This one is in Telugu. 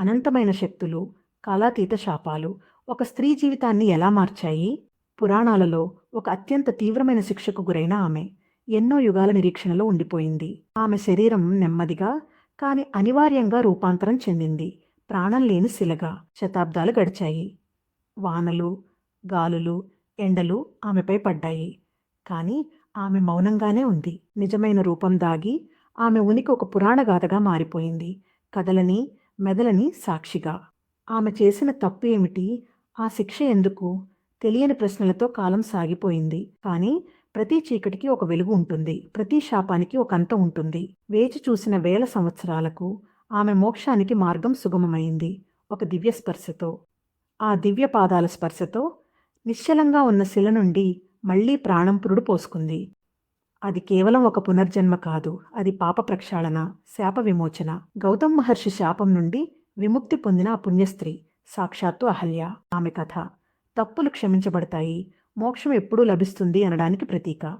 అనంతమైన శక్తులు, కాలాతీత శాపాలు ఒక స్త్రీ జీవితాన్ని ఎలా మార్చాయి? పురాణాలలో ఒక అత్యంత తీవ్రమైన శిక్షకు గురైన ఆమె ఎన్నో యుగాల నిరీక్షణలో ఉండిపోయింది. ఆమె శరీరం నెమ్మదిగా కాని అనివార్యంగా రూపాంతరం చెందింది. ప్రాణం లేని శిలగా. శతాబ్దాలు గడిచాయి. వానలు, గాలులు, ఎండలు ఆమెపై పడ్డాయి. కానీ ఆమె మౌనంగానే ఉంది. నిజమైన రూపం దాగి ఆమె ఉనికి ఒక పురాణ గాథగా మారిపోయింది. కథలని, మెదలని సాక్షిగా. ఆమె చేసిన తప్పు ఏమిటి? ఆ శిక్ష ఎందుకు? తెలియని ప్రశ్నలతో కాలం సాగిపోయింది. కానీ ప్రతి చీకటికి ఒక వెలుగు ఉంటుంది. ప్రతి శాపానికి ఒక అంతం ఉంటుంది. వేచి చూసిన వేల సంవత్సరాలకు ఆమె మోక్షానికి మార్గం సుగమమైంది. ఒక దివ్య స్పర్శతో. ఆ దివ్య పాదాల స్పర్శతో నిశ్చలంగా ఉన్న శిల నుండి మళ్లీ ప్రాణం పురుడు పోసుకుంది. అది కేవలం ఒక పునర్జన్మ కాదు. అది పాప ప్రక్షాళన, శాప విమోచన. గౌతమ్ మహర్షి శాపం నుండి విముక్తి పొందిన ఆ పుణ్యస్త్రీ సాక్షాత్తు అహల్య. ఆమె కథ తప్పులు క్షమించబడతాయి, మోక్షం ఎప్పుడూ లభిస్తుంది అనడానికి ప్రతీక.